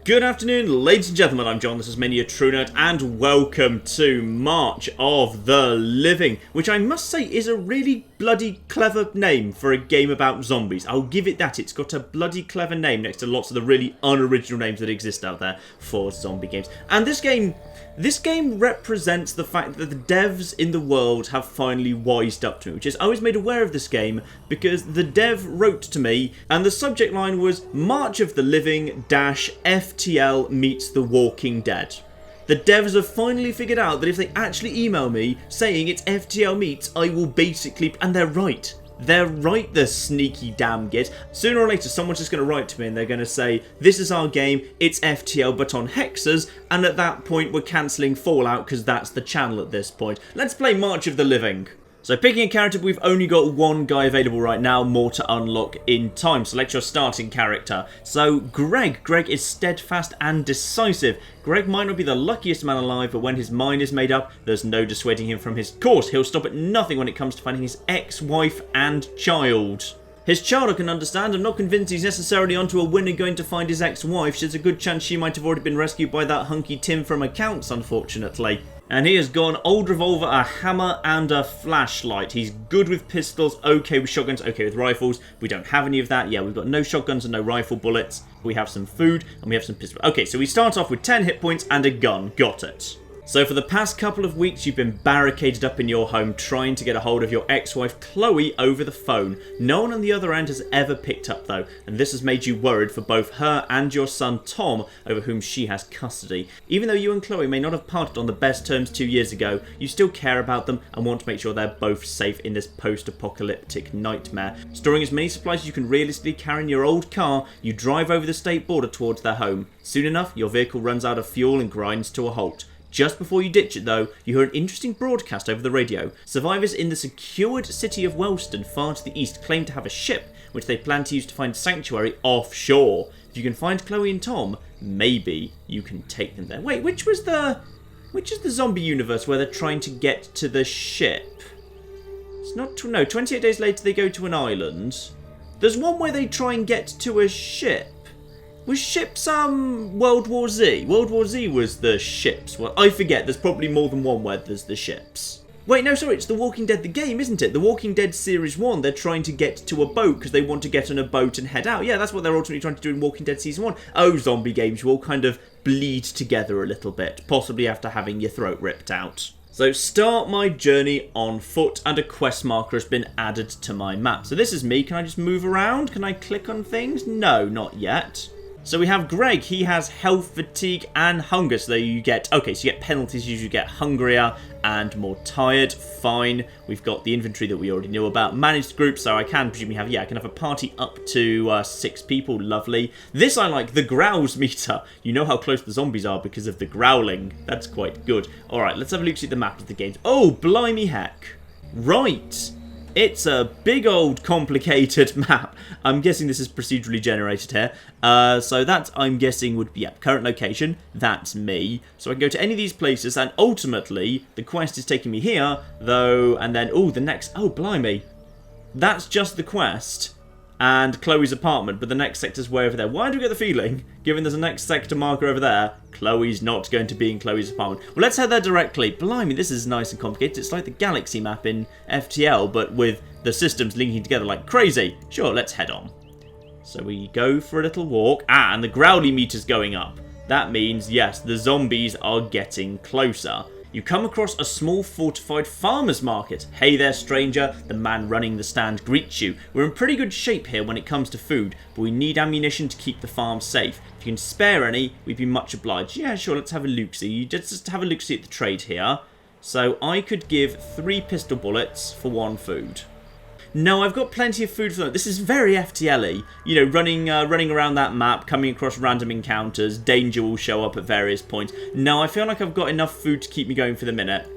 Good afternoon, ladies and gentlemen, I'm John, this is Mania TrueNerd, and welcome to March of the Living, which I must say is a really bloody clever name for a game about zombies. I'll give it that, it's got a bloody clever name next to lots of the really unoriginal names that exist out there for zombie games. And this game represents the fact that the devs in the world have finally wised up to me, which is I was made aware of this game because the dev wrote to me and the subject line was March of the Living FTL meets The Walking Dead. The devs have finally figured out that if they actually email me saying it's FTL meets, I will basically... And they're right. They're right, the sneaky damn git. Sooner or later, someone's just going to write to me and they're going to say, this is our game, it's FTL but on hexers, and at that point we're cancelling Fallout because that's the channel at this point. Let's play March of the Living. So picking a character, we've only got one guy available right now, more to unlock in time. Select your starting character. So Greg is steadfast and decisive. Greg might not be the luckiest man alive, but when his mind is made up, there's no dissuading him from his course. He'll stop at nothing when it comes to finding his ex-wife and child. His child I can understand. I'm not convinced he's necessarily onto a winner going to find his ex-wife. There's a good chance she might have already been rescued by that hunky Tim from accounts, unfortunately. And he has gone old revolver, a hammer, and a flashlight. He's good with pistols, okay with shotguns, okay with rifles. We don't have any of that. Yeah, we've got no shotguns and no rifle bullets. We have some food, and we have some pistols. Okay, so we start off with 10 hit points and a gun. Got it. So for the past couple of weeks, you've been barricaded up in your home trying to get a hold of your ex-wife Chloe over the phone. No one on the other end has ever picked up though, and this has made you worried for both her and your son Tom, over whom she has custody. Even though you and Chloe may not have parted on the best terms 2 years ago, you still care about them and want to make sure they're both safe in this post-apocalyptic nightmare. Storing as many supplies as you can realistically carry in your old car, you drive over the state border towards their home. Soon enough, your vehicle runs out of fuel and grinds to a halt. Just before you ditch it though, you hear an interesting broadcast over the radio. Survivors in the secured city of Wellston far to the east claim to have a ship which they plan to use to find sanctuary offshore. If you can find Chloe and Tom, maybe you can take them there. Wait, which is the zombie universe where they're trying to get to the ship? It's not... No, 28 days later they go to an island. There's one where they try and get to a ship. Was ships, World War Z? World War Z was the ships. Well, I forget, there's probably more than one where there's the ships. Wait, no, sorry, it's The Walking Dead the game, isn't it? The Walking Dead Series 1, they're trying to get to a boat because they want to get on a boat and head out. Yeah, that's what they're ultimately trying to do in Walking Dead Season 1. Oh, zombie games, you all kind of bleed together a little bit, possibly after having your throat ripped out. So start my journey on foot and a quest marker has been added to my map. So this is me, can I just move around? Can I click on things? No, not yet. So we have Greg, he has health, fatigue, and hunger. So you get, okay, so you get penalties, you usually get hungrier and more tired. Fine. We've got the inventory that we already knew about. Managed group, so I can presumably have, yeah, I can have a party up to 6 people. Lovely. This I like, the growls meter. You know how close the zombies are because of the growling. That's quite good. All right, let's have a look at the map of the games. Oh, blimey heck. Right. It's a big old complicated map. I'm guessing this is procedurally generated here. So that, I'm guessing, would be, yeah, current location. That's me. So I can go to any of these places, and ultimately, the quest is taking me here, though, and then, oh, the next, oh, blimey. That's just the quest and Chloe's apartment, but the next sector's way over there. Why do we get the feeling, given there's a next sector marker over there, Chloe's not going to be in Chloe's apartment? Well, let's head there directly. Blimey, this is nice and complicated. It's like the galaxy map in FTL, but with the systems linking together like crazy. Sure, let's head on. So we go for a little walk. Ah, and the growly meter's going up. That means, yes, the zombies are getting closer. You come across a small fortified farmer's market. Hey there, stranger. The man running the stand greets you. We're in pretty good shape here when it comes to food, but we need ammunition to keep the farm safe. If you can spare any, we'd be much obliged. Yeah, sure, let's have a look-see. Just have a look-see at the trade here. So I could give 3 pistol bullets for 1 food. No, I've got plenty of food for them. This is very FTL-y. You know, running around that map, coming across random encounters, danger will show up at various points. No, I feel like I've got enough food to keep me going for the minute.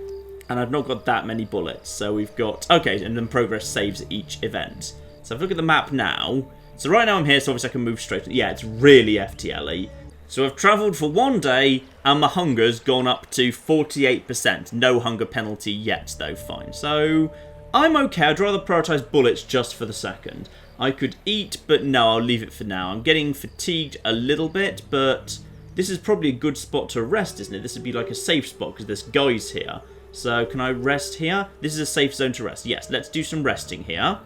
And I've not got that many bullets. So we've got... Okay, and then progress saves at each event. So if I look at the map now... So right now I'm here, so obviously I can move straight... Yeah, it's really FTL-y. So I've travelled for 1 day, and my hunger's gone up to 48%. No hunger penalty yet, though. Fine. So... I'm okay, I'd rather prioritise bullets just for the second. I could eat, but no, I'll leave it for now. I'm getting fatigued a little bit, but This is probably a good spot to rest, isn't it? This would be like a safe spot because there's guys here. So can I rest here? This is a safe zone to rest. Yes, let's do some resting here.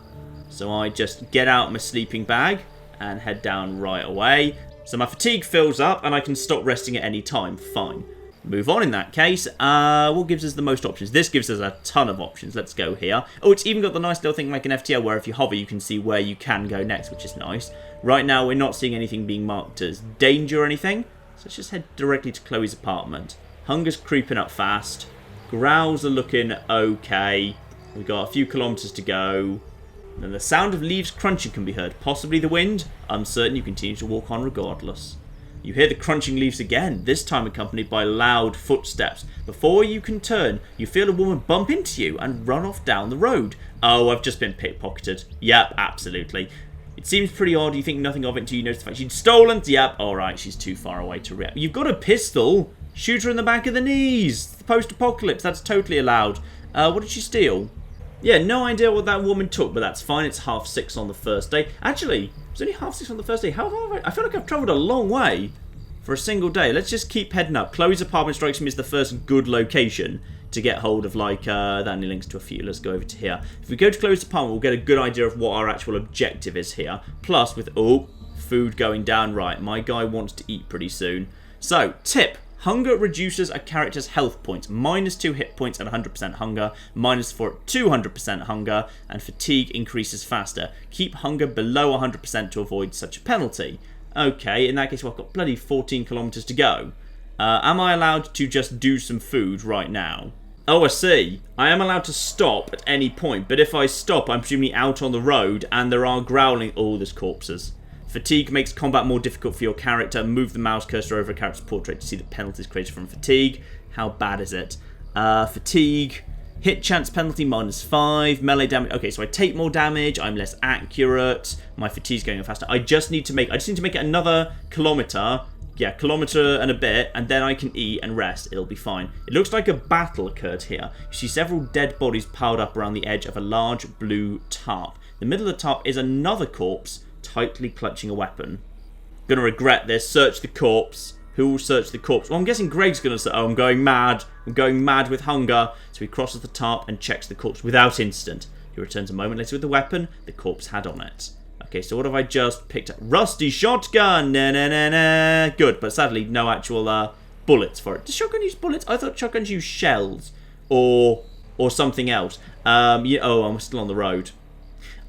So I just get out my sleeping bag and head down right away. So my fatigue fills up and I can stop resting at any time. Fine. Move on in that case. What gives us the most options? This gives us a ton of options. Let's go here. Oh, it's even got the nice little thing like an FTL where if you hover you can see where you can go next, which is nice. Right now we're not seeing anything being marked as danger or anything. So let's just head directly to Chloe's apartment. Hunger's creeping up fast. Growls are looking okay. We've got a few kilometres to go. And the sound of leaves crunching can be heard. Possibly the wind. Uncertain, you continue to walk on regardless. You hear the crunching leaves again, this time accompanied by loud footsteps. Before you can turn, you feel a woman bump into you and run off down the road. Oh, I've just been pickpocketed. Yep, absolutely. It seems pretty odd. You think nothing of it until you notice the fact she'd stolen. Yep, alright, she's too far away to react. You've got a pistol. Shoot her in the back of the knees. The post-apocalypse, that's totally allowed. What did she steal? Yeah, no idea what that woman took, but that's fine. It's 6:30 on the first day. Actually, it's only 6:30 on the first day. How far have I feel like I've travelled a long way for a single day. Let's just keep heading up. Chloe's apartment strikes me as the first good location to get hold of, like, that only links to a few. Let's go over to here. If we go to Chloe's apartment, we'll get a good idea of what our actual objective is here. Plus, with, food going down. Right, my guy wants to eat pretty soon. So, tip. Hunger reduces a character's health points. -2 hit points at 100% hunger, -4 at 200% hunger, and fatigue increases faster. Keep hunger below 100% to avoid such a penalty. Okay, in that case, well, I've got bloody 14 kilometres to go. Am I allowed to just do some food right now? Oh, I see. I am allowed to stop at any point, but if I stop, I'm presumably out on the road, and there are growling... Oh, there's corpses. Fatigue makes combat more difficult for your character. Move the mouse cursor over a character's portrait to see the penalties created from fatigue. How bad is it? Fatigue. Hit chance penalty -5. Melee damage. Okay, so I take more damage. I'm less accurate. My fatigue's going faster. I just need to make it another kilometre. Yeah, kilometre and a bit, and then I can eat and rest. It'll be fine. It looks like a battle occurred here. You see several dead bodies piled up around the edge of a large blue tarp. The middle of the tarp is another corpse, tightly clutching a weapon. Gonna regret this. Search the corpse. Who will search the corpse? Well, I'm guessing Greg's gonna say, oh, I'm going mad. I'm going mad with hunger. So he crosses the tarp and checks the corpse without incident. He returns a moment later with the weapon the corpse had on it. Okay, so what have I just picked up? Rusty shotgun! Na-na-na-na. Good, but sadly, no actual bullets for it. Does shotgun use bullets? I thought shotguns use shells. Or something else. I'm still on the road.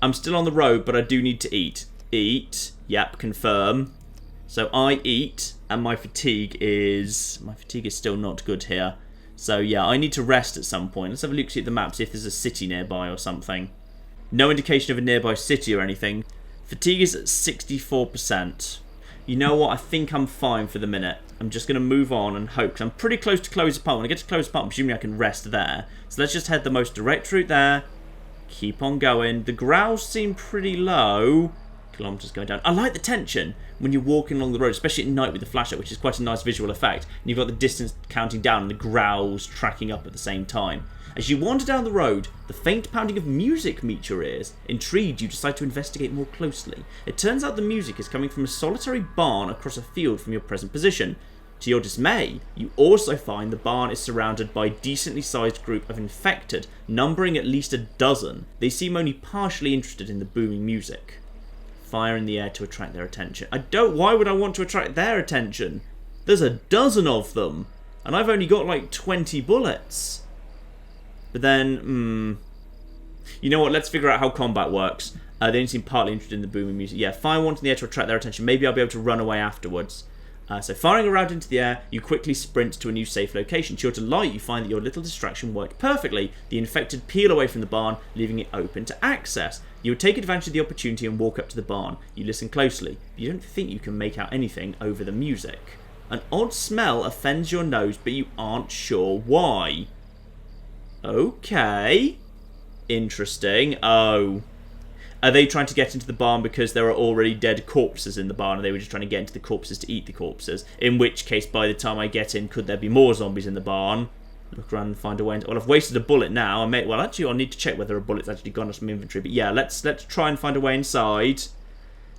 I'm still on the road, but I do need to eat. Eat. Yep, confirm. So I eat, and my fatigue is still not good here. So yeah, I need to rest at some point. Let's have a look at the map, see if there's a city nearby or something. No indication of a nearby city or anything. Fatigue is at 64%. You know what? I think I'm fine for the minute. I'm just going to move on and hope, because I'm pretty close to Chloe's apartment. When I get to Chloe's apartment, presumably I can rest there. So let's just head the most direct route there. Keep on going. The growls seem pretty low. Kilometers going down. I like the tension when you're walking along the road, especially at night with the flashlight, which is quite a nice visual effect. And you've got the distance counting down and the growls tracking up at the same time. As you wander down the road, the faint pounding of music meets your ears. Intrigued, you decide to investigate more closely. It turns out the music is coming from a solitary barn across a field from your present position. To your dismay, you also find the barn is surrounded by a decently sized group of infected, numbering at least a dozen. They seem only partially interested in the booming music. Fire in the air to attract their attention. Why would I want to attract their attention? There's a dozen of them, and I've only got like 20 bullets. But then, you know what, let's figure out how combat works. They only seem partly interested in the booming music. Yeah, fire one in the air to attract their attention. Maybe I'll be able to run away afterwards. So firing a round into the air, you quickly sprint to a new safe location. To your delight, you find that your little distraction worked perfectly. The infected peel away from the barn, leaving it open to access. You would take advantage of the opportunity and walk up to the barn. You listen closely. You don't think you can make out anything over the music. An odd smell offends your nose, but you aren't sure why. Okay. Interesting. Oh. Are they trying to get into the barn because there are already dead corpses in the barn and they were just trying to get into the corpses to eat the corpses? In which case, by the time I get in, could there be more zombies in the barn? Look around and find a way. Well, I've wasted a bullet now. Actually, I'll need to check whether a bullet's actually gone off some inventory. But yeah, let's try and find a way inside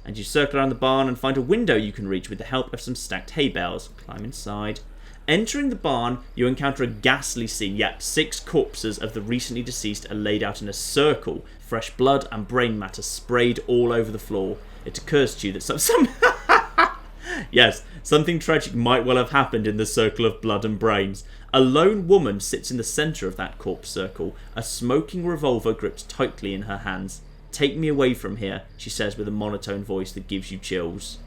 and you circle around the barn and find a window you can reach with the help of some stacked hay bales. Climb inside. Entering the barn, you encounter a ghastly scene. Yep, 6 corpses of the recently deceased are laid out in a circle. Fresh blood and brain matter sprayed all over the floor. It occurs to you that some yes, something tragic might well have happened in the circle of blood and brains. A lone woman sits in the centre of that corpse circle, a smoking revolver gripped tightly in her hands. "Take me away from here," she says with a monotone voice that gives you chills.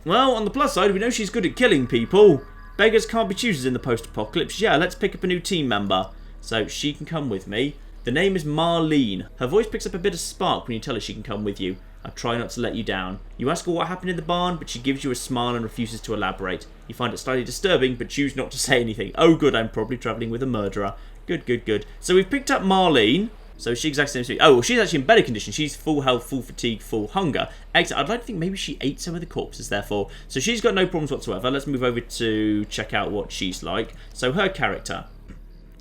Well, on the plus side, we know she's good at killing people. Beggars can't be choosers in the post-apocalypse. Yeah, let's pick up a new team member. So she can come with me. The name is Marlene. Her voice picks up a bit of spark when you tell her she can come with you. I try not to let you down. You ask her what happened in the barn, but she gives you a smile and refuses to elaborate. You find it slightly disturbing, but choose not to say anything. Oh good, I'm probably travelling with a murderer. Good, good, good. So we've picked up Marlene. So she exactly the same as me. Oh, well, she's actually in better condition. She's full health, full fatigue, full hunger. Excellent. I'd like to think maybe she ate some of the corpses, therefore. So she's got no problems whatsoever. Let's move over to check out what she's like. So her character.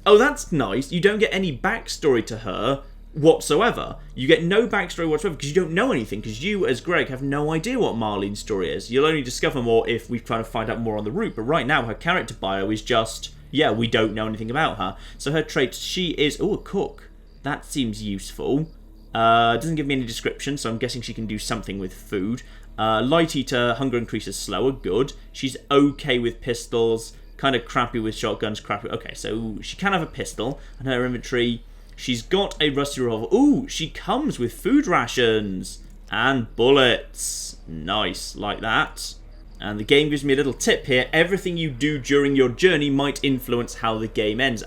Oh, that's nice. You don't get any backstory to her whatsoever. You get no backstory whatsoever because you don't know anything, because you, as Greg, have no idea what Marlene's story is. You'll only discover more if we kind of find out more on the route. But right now, her character bio is just, yeah, we don't know anything about her. So her traits, she is, oh, a cook. That seems useful. Doesn't give me any description, so I'm guessing she can do something with food. Light eater, hunger increases slower, good. She's okay with pistols, kind of crappy with shotguns, crappy. Okay, so she can have a pistol, and her inventory, she's got a rusty revolver. Ooh, she comes with food rations and bullets. Nice, like that. And the game gives me a little tip here. Everything you do during your journey might influence how the game ends.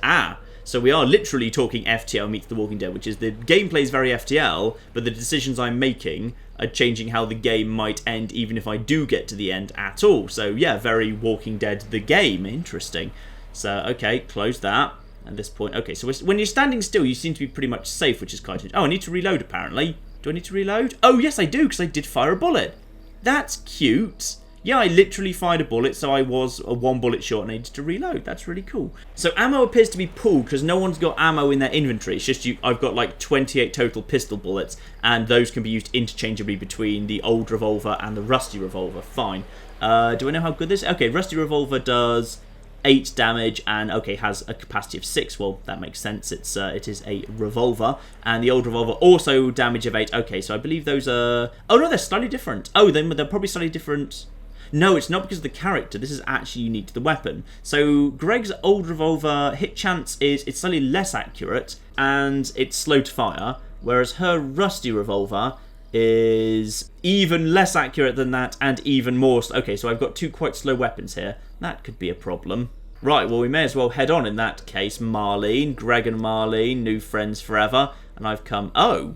So we are literally talking FTL meets The Walking Dead, which is the gameplay is very FTL, but the decisions I'm making are changing how the game might end, even if I do get to the end at all. So yeah, very Walking Dead the game. Interesting. So, okay, close that at this point. Okay, so when you're standing still, you seem to be pretty much safe, which is quite interesting. Oh, I need to reload, apparently. Do I need to reload? Oh, yes, I do, because I did fire a bullet. That's cute. Yeah, I literally fired a bullet, so I was a 1 bullet short and I needed to reload. That's really cool. So ammo appears to be pooled because no one's got ammo in their inventory. It's just I've got like 28 total pistol bullets, and those can be used interchangeably between the old revolver and the rusty revolver. Fine. Do I know how good this is? Okay, rusty revolver does 8 damage and, okay, has a capacity of 6. Well, that makes sense. It is a revolver. And the old revolver also damage of 8. Okay, so I believe those are... Oh, no, they're slightly different. Oh, then they're probably slightly different... No, it's not because of the character. This is actually unique to the weapon. So Greg's old revolver hit chance it's slightly less accurate and it's slow to fire, whereas her rusty revolver is even less accurate than that and even more. Okay, so I've got 2 quite slow weapons here. That could be a problem. Right, well, we may as well head on in that case. Marlene, Greg and Marlene, new friends forever. And I've come... Oh,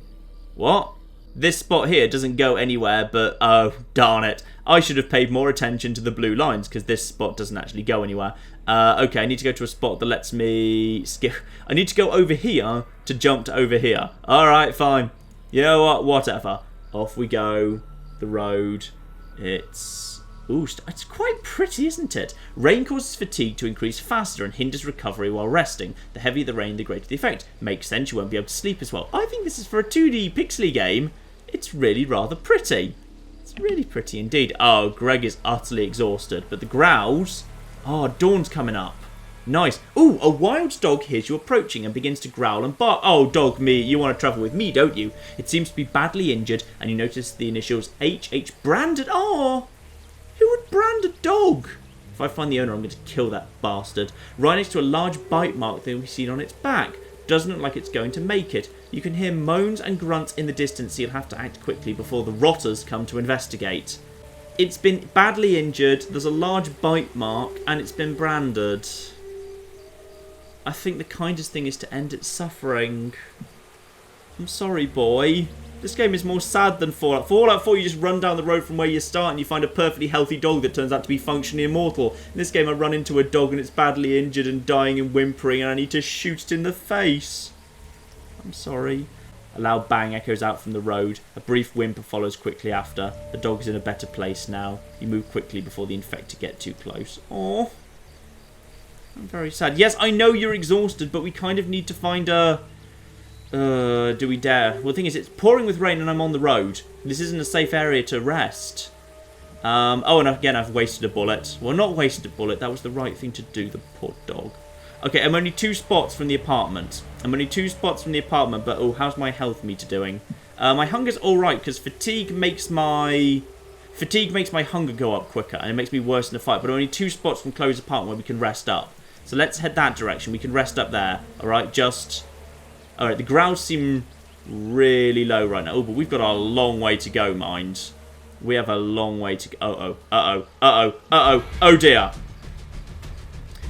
what? This spot here doesn't go anywhere, but oh, darn it. I should have paid more attention to the blue lines because this spot doesn't actually go anywhere. Okay, I need to go to a spot that lets me skip. I need to go over here to jump to over here. Alright, fine. You know what? Whatever. Off we go. The road. It's... Ooh, it's quite pretty, isn't it? Rain causes fatigue to increase faster and hinders recovery while resting. The heavier the rain, the greater the effect. Makes sense, you won't be able to sleep as well. I think this is for a 2D pixely game. It's really rather pretty. It's really pretty indeed. Oh, Greg is utterly exhausted. But the growls... Oh, dawn's coming up. Nice. Ooh, a wild dog hears you approaching and begins to growl and bark. Oh, dog me, you want to travel with me, don't you? It seems to be badly injured, and you notice the initials HH branded. Oh, who would brand a dog? If I find the owner, I'm going to kill that bastard. Right next to a large bite mark that we've seen on its back. Doesn't look like it's going to make it. You can hear moans and grunts in the distance, so you'll have to act quickly before the rotters come to investigate. It's been badly injured, there's a large bite mark, and it's been branded. I think the kindest thing is to end its suffering. I'm sorry, boy. This game is more sad than Fallout. Fallout 4, you just run down the road from where you start and you find a perfectly healthy dog that turns out to be functionally immortal. In this game, I run into a dog and it's badly injured and dying and whimpering, and I need to shoot it in the face. I'm sorry. A loud bang echoes out from the road. A brief whimper follows quickly after. The dog is in a better place now. You move quickly before the infected get too close. Aww. I'm very sad. Yes, I know you're exhausted, but we kind of need to find a Do we dare? Well, the thing is, it's pouring with rain and I'm on the road. This isn't a safe area to rest. Oh, and again, I've wasted a bullet. Well, not wasted a bullet. That was the right thing to do, the poor dog. Okay, I'm only 2 spots from the apartment. But, oh, how's my health meter doing? My hunger's alright, because fatigue makes my hunger go up quicker, and it makes me worse in the fight. But only 2 spots from Chloe's apartment where we can rest up. So let's head that direction. We can rest up there. Alright, Alright, the growls seem really low right now. Oh, but we've got a long way to go, mind. We have a long way to go. Oh dear.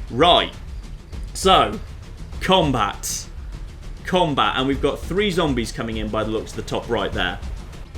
Right. So, combat. And we've got 3 zombies coming in by the looks of the top right there.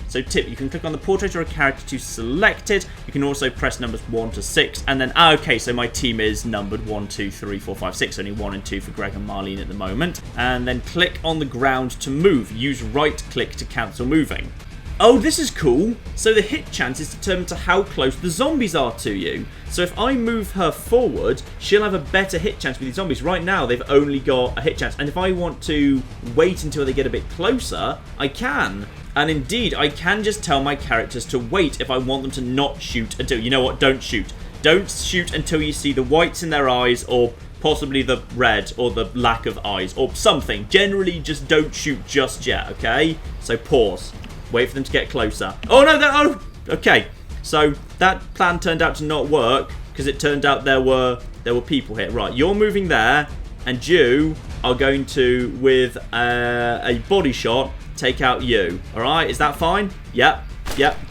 So tip, you can click on the portrait or a character to select it. You can also press numbers 1 to 6. And then, okay, so my team is numbered 1, 2, 3, 4, 5, 6. Only 1 and 2 for Greg and Marlene at the moment. And then click on the ground to move. Use right click to cancel moving. Oh, this is cool. So the hit chance is determined to how close the zombies are to you. So if I move her forward, she'll have a better hit chance with these zombies. Right now, they've only got a hit chance. And if I want to wait until they get a bit closer, I can. And indeed, I can just tell my characters to wait if I want them to not shoot until... You know what? Don't shoot. Don't shoot until you see the whites in their eyes or possibly the red or the lack of eyes or something. Generally, just don't shoot just yet, okay? So pause. Wait for them to get closer. Oh, no, oh, okay. So that plan turned out to not work because it turned out there were people here. Right, you're moving there, and you are going to, with a body shot, take out you. All right, is that fine? Yep,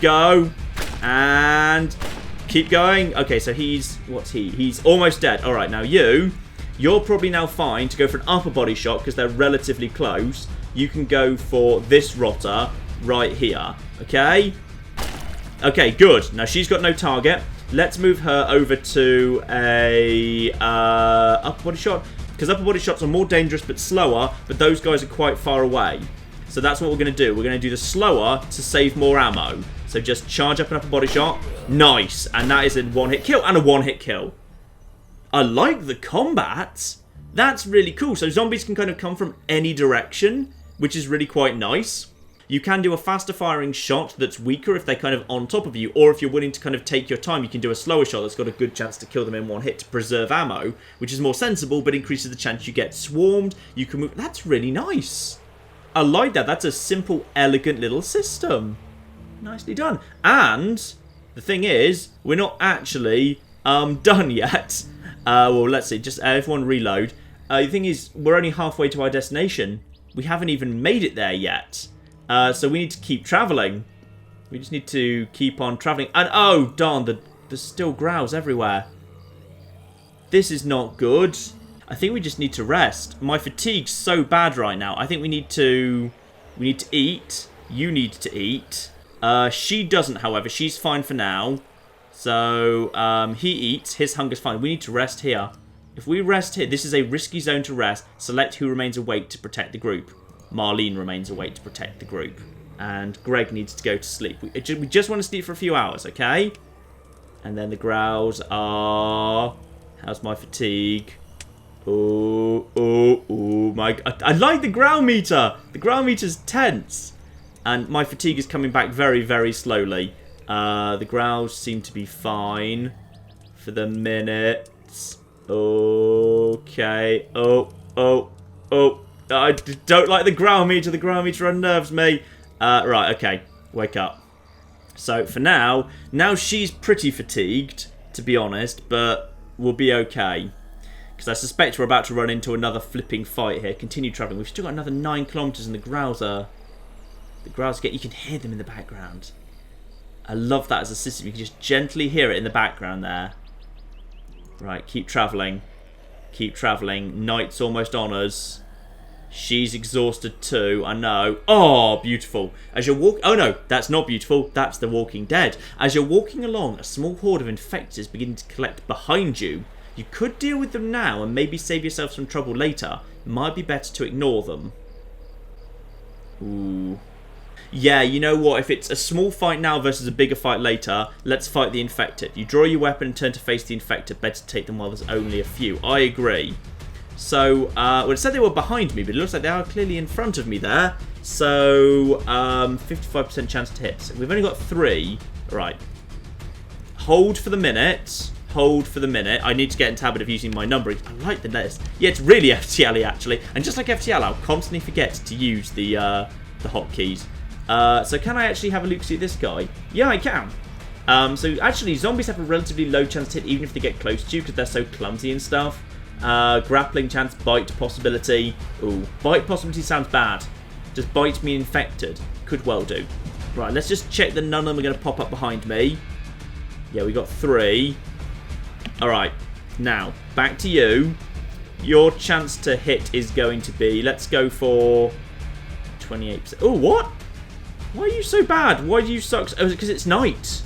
go. And keep going. Okay, so what's he? He's almost dead. All right, now you're probably now fine to go for an upper body shot because they're relatively close. You can go for this rotter right here, okay? Okay, good. Now, she's got no target. Let's move her over to a upper body shot, because upper body shots are more dangerous but slower, but those guys are quite far away. So that's what we're going to do. We're going to do the slower to save more ammo. So just charge up an upper body shot. Nice. And that is a 1-hit kill and a 1-hit kill. I like the combat. That's really cool. So zombies can kind of come from any direction, which is really quite nice. You can do a faster firing shot that's weaker if they're kind of on top of you, or if you're willing to kind of take your time, you can do a slower shot that's got a good chance to kill them in 1 hit to preserve ammo, which is more sensible, but increases the chance you get swarmed. You can move. That's really nice. I like that. That's a simple, elegant little system. Nicely done. And the thing is, we're not actually done yet. Well, let's see. Just everyone reload. The thing is, we're only halfway to our destination. We haven't even made it there yet. So we need to keep travelling. We just need to keep on travelling. And oh, darn, there's still growls everywhere. This is not good. I think we just need to rest. My fatigue's so bad right now. I think we need to eat. You need to eat. She doesn't, however. She's fine for now. So he eats. His hunger's fine. We need to rest here. If we rest here, this is a risky zone to rest. Select who remains awake to protect the group. Marlene remains awake to protect the group. And Greg needs to go to sleep. We just want to sleep for a few hours, okay? And then the growls are... How's my fatigue? Oh, my... I like the growl meter! The growl meter's tense. And my fatigue is coming back very, very slowly. The growls seem to be fine for the minute. Okay. Oh. I don't like the growl meter. The growl meter unnerves me. Right, okay. Wake up. So, for now she's pretty fatigued, to be honest, but we'll be okay. Because I suspect we're about to run into another flipping fight here. Continue travelling. We've still got another 9 kilometres and the growls you can hear them in the background. I love that as a system. You can just gently hear it in the background there. Right, keep travelling. Keep travelling. Night's almost on us. She's exhausted too, I know. Oh, beautiful. As you're walking... Oh, no, that's not beautiful. That's The Walking Dead. As you're walking along, a small horde of infected is beginning to collect behind you. You could deal with them now and maybe save yourself some trouble later. It might be better to ignore them. Ooh. Yeah, you know what? If it's a small fight now versus a bigger fight later, let's fight the infected. You draw your weapon and turn to face the infected. Better take them while there's only a few. I agree. So, well, it said they were behind me, but it looks like they are clearly in front of me there. So, 55% chance to hit. So we've only got 3. Right. Hold for the minute. Hold for the minute. I need to get into habit of using my numbering. I like the list. Yeah, it's really FTL-y, actually. And just like FTL, I'll constantly forget to use the hotkeys. So can I actually have a look see this guy? Yeah, I can. So actually, zombies have a relatively low chance to hit even if they get close to you because they're so clumsy and stuff. Grappling chance, bite possibility. Ooh, bite possibility sounds bad. Does bite mean infected? Could well do. Right, let's just check that none of them are going to pop up behind me. Yeah, we got 3. Alright, now, back to you. Your chance to hit is going to be, let's go for 28%. Oh, what? Why are you so bad? Why do you suck? Oh, is it because it's night?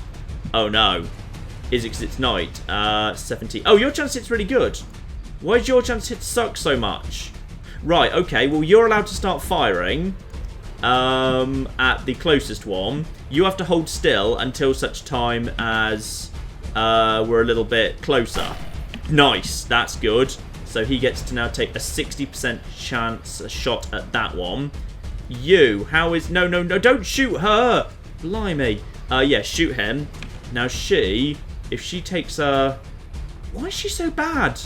Oh, no. Is it because it's night? 70. Oh, your chance to hit's really good. Why does your chance to hit suck so much? Right, okay, well, you're allowed to start firing at the closest one. You have to hold still until such time as we're a little bit closer. Nice, that's good. So he gets to now take a 60% chance a shot at that one. You, how is... No, don't shoot her! Blimey. Yeah, shoot him. Now she, if she takes a... Why is she so bad?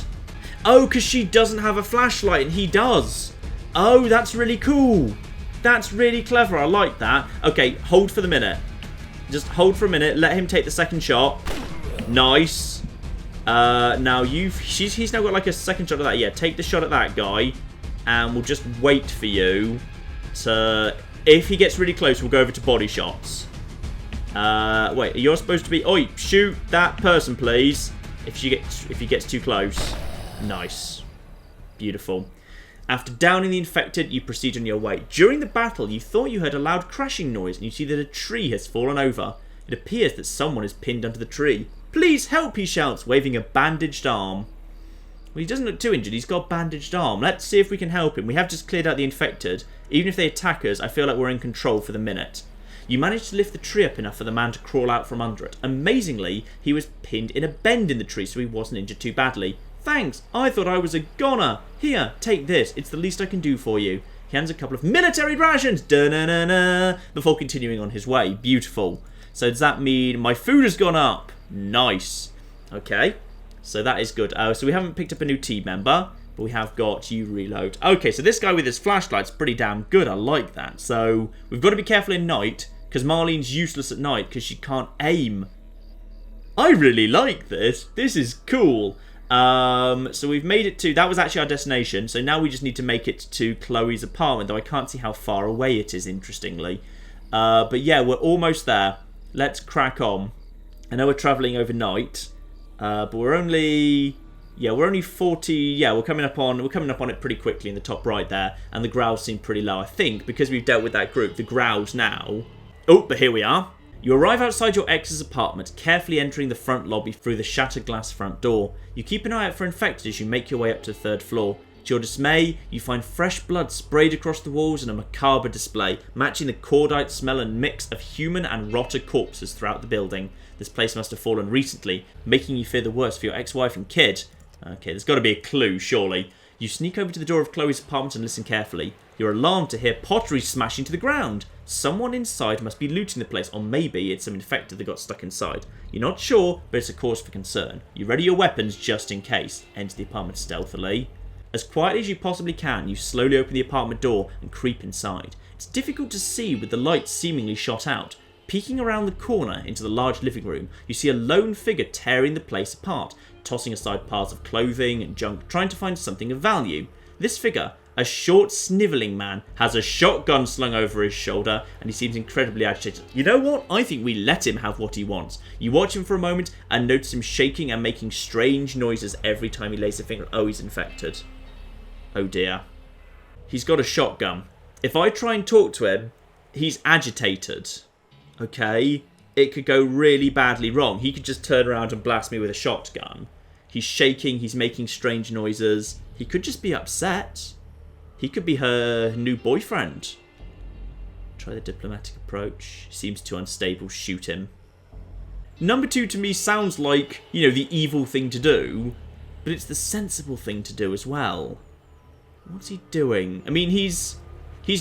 Oh, because she doesn't have a flashlight and he does. Oh, that's really cool. That's really clever. I like that. Okay, hold for the minute. Just hold for a minute. Let him take the second shot. Nice. Now he's now got like a second shot at that. Yeah, take the shot at that guy. And we'll just wait for you to... If he gets really close, we'll go over to body shots. Wait, you're supposed to be... Oi, shoot that person, please. If he gets too close. Nice. Beautiful. After downing the infected, you proceed on your way. During the battle, you thought you heard a loud crashing noise and you see that a tree has fallen over. It appears that someone is pinned under the tree. Please help, he shouts, waving a bandaged arm. Well, he doesn't look too injured. He's got a bandaged arm. Let's see if we can help him. We have just cleared out the infected. Even if they attack us, I feel like we're in control for the minute. You managed to lift the tree up enough for the man to crawl out from under it. Amazingly, he was pinned in a bend in the tree, so he wasn't injured too badly. Thanks, I thought I was a goner. Here, take this. It's the least I can do for you. He hands a couple of military rations, da-na-na-na, before continuing on his way. Beautiful. So does that mean my food has gone up? Nice. Okay, so that is good. So we haven't picked up a new team member, but we have got you reload. Okay, so this guy with his flashlight's pretty damn good. I like that. So we've got to be careful in night, because Marlene's useless at night because she can't aim. I really like this. This is cool. So we've made it to... That was actually our destination. So now we just need to make it to Chloe's apartment, though I can't see how far away it is, interestingly. But yeah, we're almost there. Let's crack on. I know we're travelling overnight, but we're only... Yeah, we're only 40... Yeah, we're coming up on it pretty quickly in the top right there. And the growls seem pretty low. I think, because we've dealt with that group, the growls now... Oh, but here we are. You arrive outside your ex's apartment, carefully entering the front lobby through the shattered glass front door. You keep an eye out for infected as you make your way up to the 3rd floor. To your dismay, you find fresh blood sprayed across the walls and a macabre display, matching the cordite smell and mix of human and rotted corpses throughout the building. This place must have fallen recently, making you fear the worst for your ex-wife and kid. Okay, there's got to be a clue, surely. You sneak over to the door of Chloe's apartment and listen carefully. You're alarmed to hear pottery smashing to the ground. Someone inside must be looting the place, or maybe it's some infected that got stuck inside. You're not sure, but it's a cause for concern. You ready your weapons just in case. Enter the apartment stealthily. As quietly as you possibly can, you slowly open the apartment door and creep inside. It's difficult to see with the lights seemingly shot out. Peeking around the corner into the large living room, you see a lone figure tearing the place apart, tossing aside piles of clothing and junk, trying to find something of value. This figure, a short, snivelling man, has a shotgun slung over his shoulder, and he seems incredibly agitated. You know what? I think we let him have what he wants. You watch him for a moment and notice him shaking and making strange noises every time he lays a finger. Oh, he's infected. Oh dear. He's got a shotgun. If I try and talk to him, he's agitated. Okay? It could go really badly wrong. He could just turn around and blast me with a shotgun. He's shaking, he's making strange noises. He could just be upset. He could be her new boyfriend. Try the diplomatic approach. Seems too unstable. Shoot him. Number 2 to me sounds like, you know, the evil thing to do. But it's the sensible thing to do as well. What's he doing? I mean, he's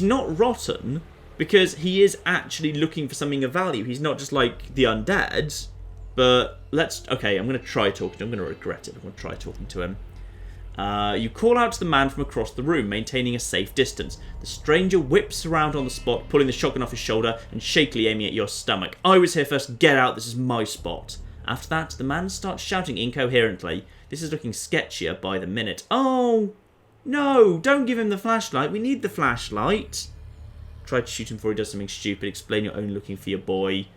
not rotten, because he is actually looking for something of value. He's not just like the undead. But okay, I'm going to try talking to him. I'm going to regret it. I'm going to try talking to him. You call out to the man from across the room, maintaining a safe distance. The stranger whips around on the spot, pulling the shotgun off his shoulder and shakily aiming at your stomach. I was here first. Get out. This is my spot. After that, the man starts shouting incoherently. This is looking sketchier by the minute. Oh, no. Don't give him the flashlight. We need the flashlight. Try to shoot him before he does something stupid. Explain you're only looking for your boy.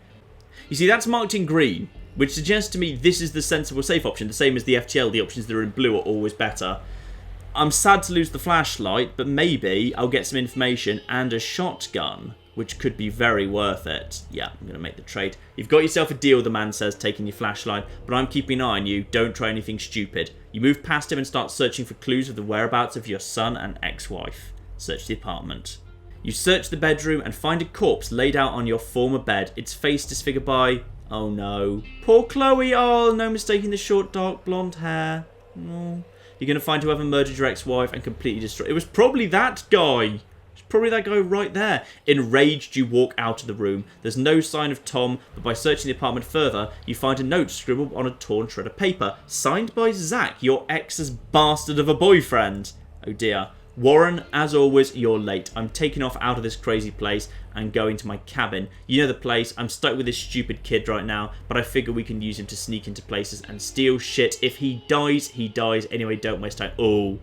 You see, that's marked in green, which suggests to me this is the sensible safe option. The same as the FTL, the options that are in blue are always better. I'm sad to lose the flashlight, but maybe I'll get some information and a shotgun, which could be very worth it. Yeah, I'm going to make the trade. You've got yourself a deal, the man says, taking your flashlight, but I'm keeping an eye on you. Don't try anything stupid. You move past him and start searching for clues of the whereabouts of your son and ex-wife. Search the apartment. You search the bedroom and find a corpse laid out on your former bed, its face disfigured by... Oh no. Poor Chloe. Oh, no mistaking the short, dark, blonde hair. No. You're going to find whoever murdered your ex-wife and completely destroy... It was probably that guy. It's probably that guy right there. Enraged, you walk out of the room. There's no sign of Tom, but by searching the apartment further, you find a note scribbled on a torn shred of paper, signed by Zach, your ex's bastard of a boyfriend. Oh dear. Warren, as always, you're late. I'm taking off out of this crazy place and going to my cabin. You know the place. I'm stuck with this stupid kid right now, but I figure we can use him to sneak into places and steal shit. If he dies, he dies. Anyway, don't waste time. Oh,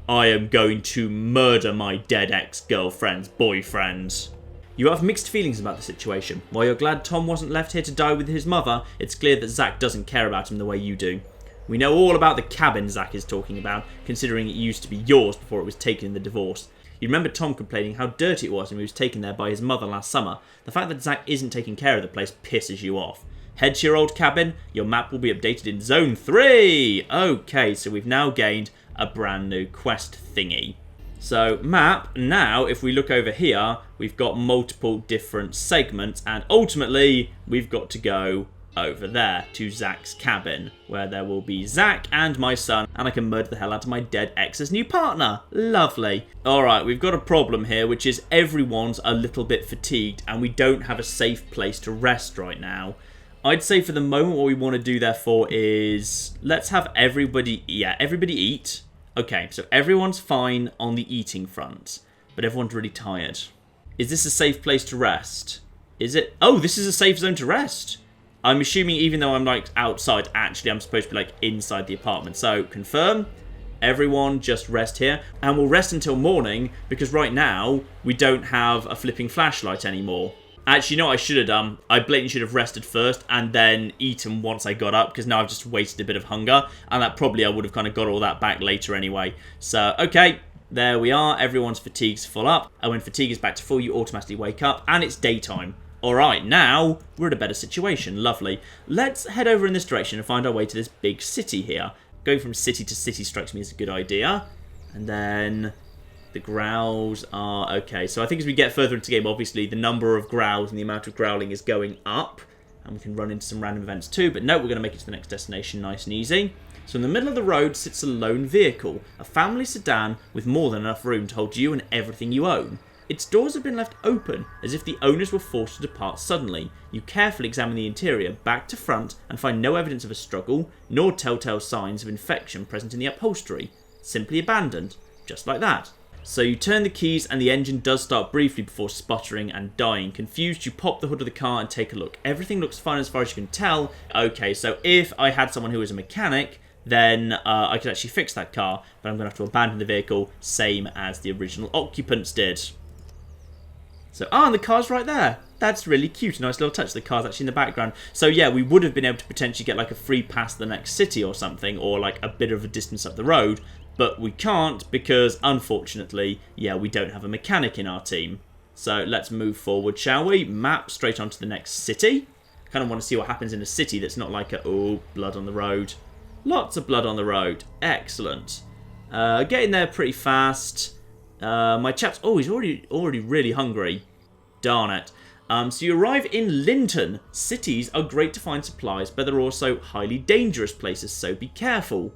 I am going to murder my dead ex-girlfriend's boyfriend. You have mixed feelings about the situation. While you're glad Tom wasn't left here to die with his mother, it's clear that Zach doesn't care about him the way you do. We know all about the cabin Zach is talking about, considering it used to be yours before it was taken in the divorce. You remember Tom complaining how dirty it was when he was taken there by his mother last summer. The fact that Zach isn't taking care of the place pisses you off. Head to your old cabin. Your map will be updated in Zone 3. Okay, so we've now gained a brand new quest thingy. So, map, now, if we look over here, we've got multiple different segments, and ultimately, we've got to go over there to Zach's cabin, where there will be Zach and my son, and I can murder the hell out of my dead ex's new partner. Lovely. Alright, we've got a problem here, which is everyone's a little bit fatigued, and we don't have a safe place to rest right now. I'd say for the moment what we want to do therefore is, let's have everybody eat. Okay, so everyone's fine on the eating front, but everyone's really tired. Is this a safe place to rest? Is it? Oh, this is a safe zone to rest. I'm assuming even though I'm like outside, actually I'm supposed to be like inside the apartment. So confirm, everyone just rest here. And we'll rest until morning because right now we don't have a flipping flashlight anymore. Actually, you know what I should have done? I blatantly should have rested first and then eaten once I got up because now I've just wasted a bit of hunger. And that probably I would have kind of got all that back later anyway. So, okay, there we are. Everyone's fatigue's full up. And when fatigue is back to full, you automatically wake up and it's daytime. Alright, now we're in a better situation. Lovely. Let's head over in this direction and find our way to this big city here. Going from city to city strikes me as a good idea. And then the growls are okay. So I think as we get further into the game, obviously the number of growls and the amount of growling is going up. And we can run into some random events too. But no, we're going to make it to the next destination nice and easy. So in the middle of the road sits a lone vehicle. A family sedan with more than enough room to hold you and everything you own. Its doors have been left open, as if the owners were forced to depart suddenly. You carefully examine the interior, back to front, and find no evidence of a struggle, nor telltale signs of infection present in the upholstery. Simply abandoned, just like that. So you turn the keys and the engine does start briefly before sputtering and dying. Confused, you pop the hood of the car and take a look. Everything looks fine as far as you can tell. Okay, so if I had someone who was a mechanic, then I could actually fix that car, but I'm going to have to abandon the vehicle, same as the original occupants did. So, and the car's right there. That's really cute. Nice little touch. The car's actually in the background. So, yeah, we would have been able to potentially get like a free pass to the next city or something, or like a bit of a distance up the road. But we can't because, unfortunately, yeah, we don't have a mechanic in our team. So, let's move forward, shall we? Map straight on to the next city. Kind of want to see what happens in a city that's not like oh, blood on the road. Lots of blood on the road. Excellent. Getting there pretty fast. My chap's... Oh, he's already really hungry. Darn it. So you arrive in Linton. Cities are great to find supplies, but they're also highly dangerous places, so be careful.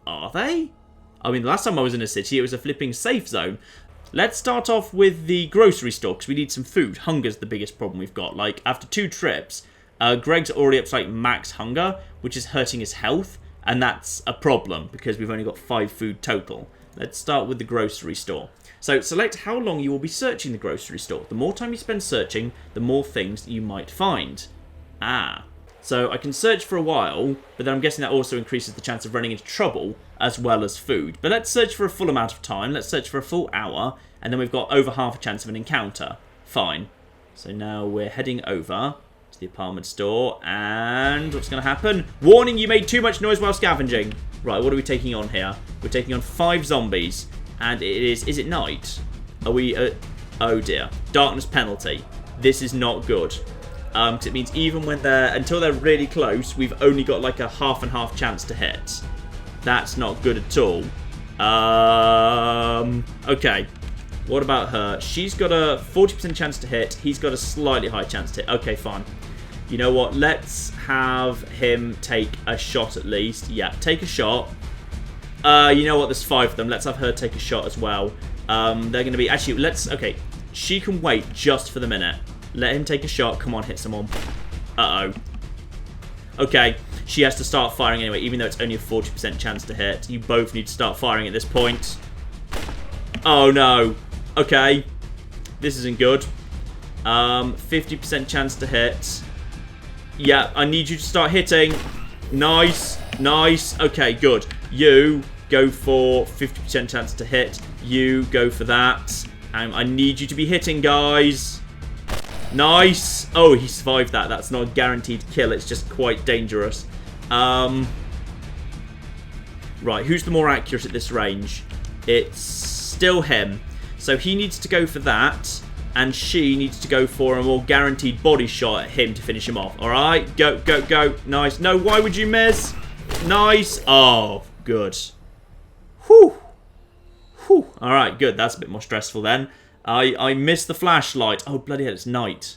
Are they? I mean, the last time I was in a city, it was a flipping safe zone. Let's start off with the grocery store, because we need some food. Hunger's the biggest problem we've got. Like, after 2 trips, Greg's already up to, like, max hunger, which is hurting his health. And that's a problem, because we've only got 5 food total. Let's start with the grocery store. So, select how long you will be searching the grocery store. The more time you spend searching, the more things you might find. So I can search for a while, but then I'm guessing that also increases the chance of running into trouble, as well as food. But let's search for a full amount of time. Let's search for a full hour, and then we've got over half a chance of an encounter. Fine. So now we're heading over to the apartment store, and what's going to happen? Warning, you made too much noise while scavenging. Right, what are we taking on here? We're taking on 5 zombies, and it is it night? Are we, oh dear. Darkness penalty. This is not good. Because it means even when until they're really close, we've only got like a half and half chance to hit. That's not good at all. Okay. What about her? She's got a 40% chance to hit. He's got a slightly higher chance to hit. Okay, fine. You know what? Let's have him take a shot at least. Yeah, take a shot. You know what? There's 5 of them. Let's have her take a shot as well. They're going to be... Actually, okay. She can wait just for the minute. Let him take a shot. Come on, hit someone. Uh-oh. Okay, she has to start firing anyway, even though it's only a 40% chance to hit. You both need to start firing at this point. Oh, no. Okay. This isn't good. 50% chance to hit. Yeah, I need you to start hitting. Nice. Nice. Okay, good. You go for 50% chance to hit. You go for that. I need you to be hitting, guys. Nice. Oh, he survived that. That's not a guaranteed kill. It's just quite dangerous. Right, who's the more accurate at this range? It's still him. So he needs to go for that, and she needs to go for a more guaranteed body shot at him to finish him off. All right, go, go, go. Nice. No, why would you miss? Nice. Oh, good. Whew. Whew. All right, good. That's a bit more stressful then. I missed the flashlight. Oh, bloody hell, it's night.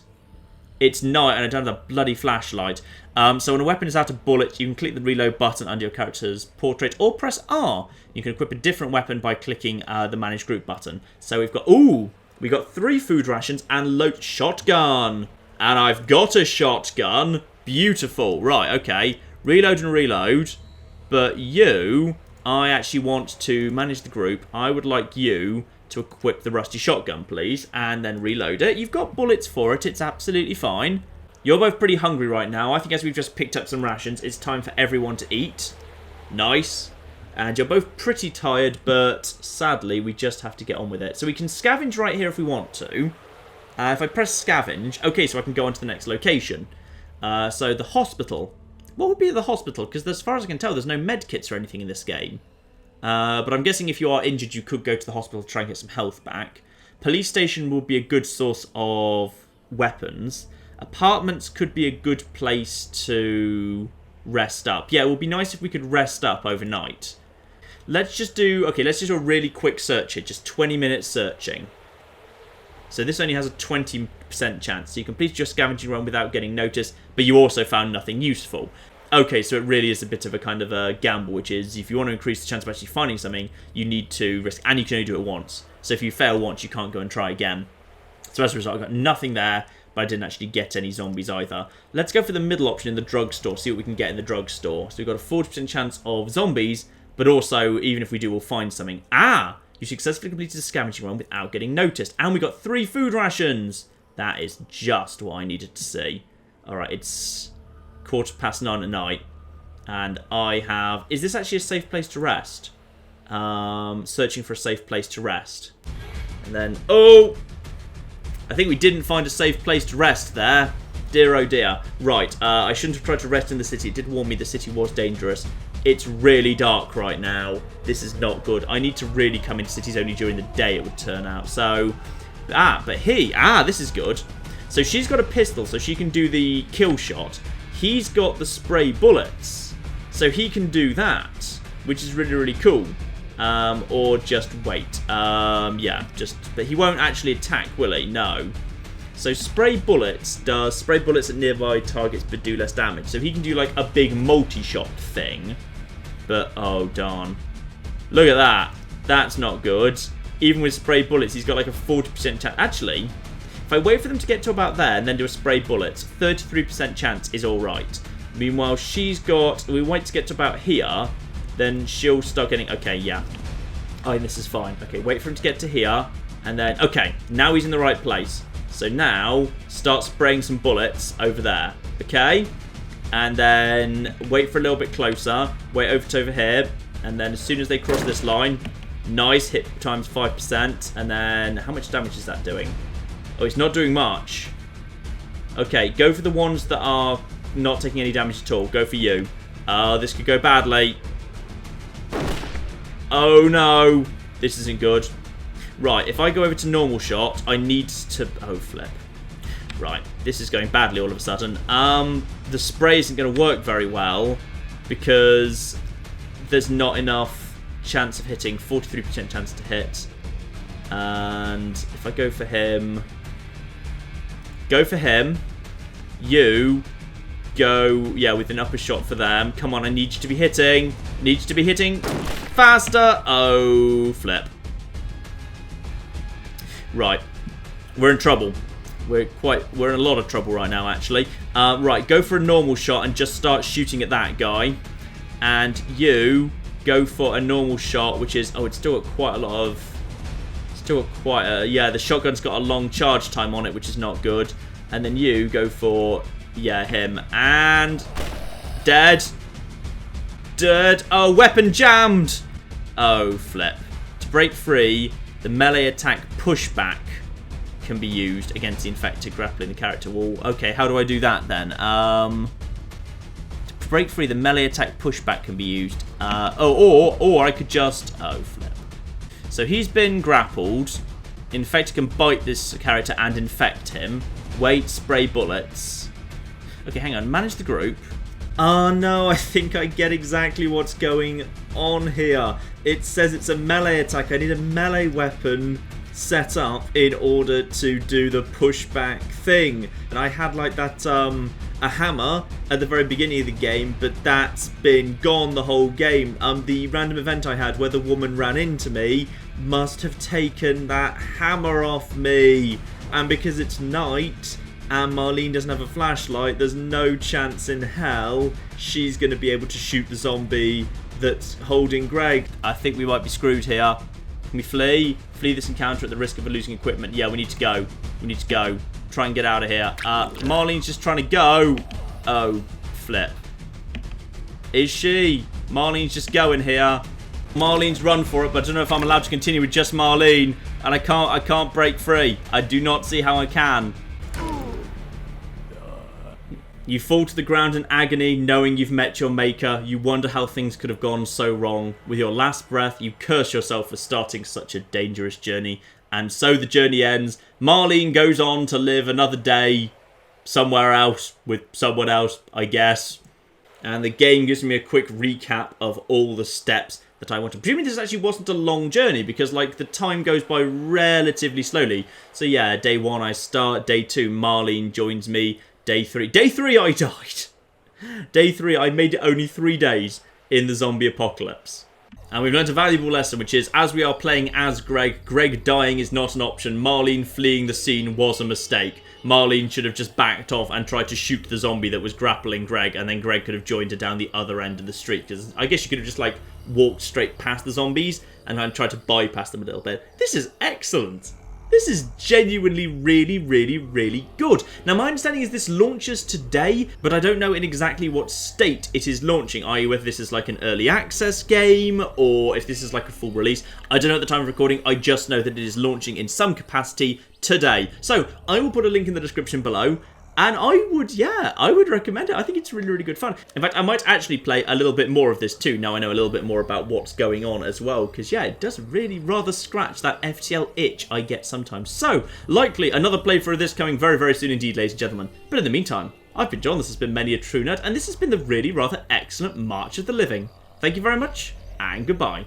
It's night, and I don't have the bloody flashlight. So when a weapon is out of bullets, you can click the reload button under your character's portrait, or press R. You can equip a different weapon by clicking the manage group button. So we've got, we got 3 food rations and load shotgun. And I've got a shotgun. Beautiful. Right, okay. Reload and reload. But you, I actually want to manage the group. I would like you to equip the rusty shotgun, please, and then reload it. You've got bullets for it. It's absolutely fine. You're both pretty hungry right now. I think as we've just picked up some rations, it's time for everyone to eat. Nice. And you're both pretty tired, but sadly, we just have to get on with it. So we can scavenge right here if we want to. If I press scavenge, okay, so I can go on to the next location. So the hospital. What would be at the hospital? Because as far as I can tell, there's no med kits or anything in this game. But I'm guessing if you are injured, you could go to the hospital to try and get some health back. Police station would be a good source of weapons. Apartments could be a good place to rest up. Yeah, it would be nice if we could rest up overnight. Let's just do a really quick search here. Just 20 minutes searching. So this only has a 20% chance. So you completed your scavenging run without getting noticed, but you also found nothing useful. Okay, so it really is a bit of a kind of a gamble, which is if you want to increase the chance of actually finding something, you need to risk, and you can only do it once. So if you fail once, you can't go and try again. So as a result, I got nothing there, but I didn't actually get any zombies either. Let's go for the middle option in the drugstore, see what we can get in the drugstore. So we've got a 40% chance of zombies, but also, even if we do, we'll find something. You successfully completed the scavenging run without getting noticed. And we got 3 food rations. That is just what I needed to see. Alright, it's 9:15 at night. And I have... Is this actually a safe place to rest? Searching for a safe place to rest. And then... Oh! I think we didn't find a safe place to rest there. Dear oh dear. Right, I shouldn't have tried to rest in the city. It did warn me the city was dangerous. It's really dark right now. This is not good. I need to really come into cities only during the day, it would turn out. So, but this is good. So she's got a pistol, so she can do the kill shot. He's got the spray bullets, so he can do that, which is really, really cool. Or just wait. But he won't actually attack, will he? No. So spray bullets does spray bullets at nearby targets but do less damage. So he can do like a big multi-shot thing. But, oh darn. Look at that. That's not good. Even with spray bullets, he's got like a 40% chance. Actually, if I wait for them to get to about there and then do a spray bullets, 33% chance is alright. Meanwhile, she's got... We wait to get to about here, then she'll start getting... Okay, yeah. Oh, this is fine. Okay, wait for him to get to here, and then... Okay, now he's in the right place. So now, start spraying some bullets over there. Okay? And then wait for a little bit closer. Wait over here. And then as soon as they cross this line, nice, hit times 5%. And then how much damage is that doing? Oh, it's not doing much. Okay, go for the ones that are not taking any damage at all. Go for you. This could go badly. Oh no, this isn't good. Right, if I go over to normal shot, I need to... Oh, flip. Right, this is going badly all of a sudden. The spray isn't going to work very well because there's not enough chance of hitting. 43% chance to hit. And if I go for him... Go for him. You go, yeah, with an upper shot for them. Come on, I need you to be hitting. Need you to be hitting faster. Oh, flip. Right. We're in trouble. We're in a lot of trouble right now, actually. Right, go for a normal shot and just start shooting at that guy. And you go for a normal shot, which is... Oh, it's still got quite a lot of... yeah, the shotgun's got a long charge time on it, which is not good. And then you go for... Yeah, him. And... Dead. Dead. Oh, weapon jammed! Oh, flip. To break free, the melee attack pushback can be used against the infected grappling the character. Well, okay, how do I do that then? To break free, the melee attack pushback can be used. Or I could just... Oh, flip. So he's been grappled. Infected can bite this character and infect him. Wait, spray bullets. Okay, hang on. Manage the group. Oh no, I think I get exactly what's going on here. It says it's a melee attack. I need a melee weapon set up in order to do the pushback thing. And I had like that a hammer at the very beginning of the game, but that's been gone the whole game. The random event I had where the woman ran into me must have taken that hammer off me. And because it's night and Marlene doesn't have a flashlight, there's no chance in hell she's going to be able to shoot the zombie that's holding Greg. I think we might be screwed here. Can we flee? Flee this encounter at the risk of losing equipment. Yeah, we need to go. We need to go. Try and get out of here. Marlene's just trying to go. Oh, flip. Is she? Marlene's just going here. Marlene's run for it, but I don't know if I'm allowed to continue with just Marlene. And I can't break free. I do not see how I can. You fall to the ground in agony, knowing you've met your maker. You wonder how things could have gone so wrong. With your last breath, you curse yourself for starting such a dangerous journey. And so the journey ends. Marlene goes on to live another day somewhere else with someone else, I guess. And the game gives me a quick recap of all the steps that I want to... Presumably this actually wasn't a long journey because, like, the time goes by relatively slowly. So, yeah, day 1 I start. Day 2, Marlene joins me. Day 3 I died. Day 3 I made it only 3 days in the zombie apocalypse. And we've learned a valuable lesson, which is, as we are playing as Greg dying is not an option. Marlene fleeing the scene was a mistake. Marlene should have just backed off and tried to shoot the zombie that was grappling Greg, and then Greg could have joined her down the other end of the street. Because I guess you could have just, like, walked straight past the zombies and tried to bypass them a little bit. This is excellent. This is genuinely really, really, really good. Now, my understanding is this launches today, but I don't know in exactly what state it is launching, i.e. whether this is like an early access game or if this is like a full release. I don't know at the time of recording. I just know that it is launching in some capacity today. So, I will put a link in the description below. And I would recommend it. I think it's really, really good fun. In fact, I might actually play a little bit more of this too. Now I know a little bit more about what's going on as well. Because, yeah, it does really rather scratch that FTL itch I get sometimes. So, likely another playthrough of this coming very, very soon indeed, ladies and gentlemen. But in the meantime, I've been John. This has been Many a True Nerd. And this has been the really rather excellent March of the Living. Thank you very much, and goodbye.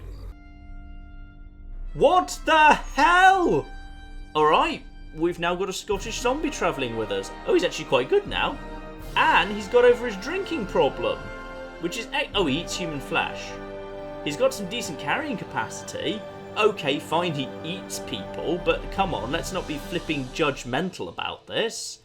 What the hell? Alright. We've now got a Scottish zombie travelling with us. Oh, he's actually quite good now. And he's got over his drinking problem. Which is... Oh, he eats human flesh. He's got some decent carrying capacity. Okay, fine, he eats people, but come on, let's not be flipping judgmental about this.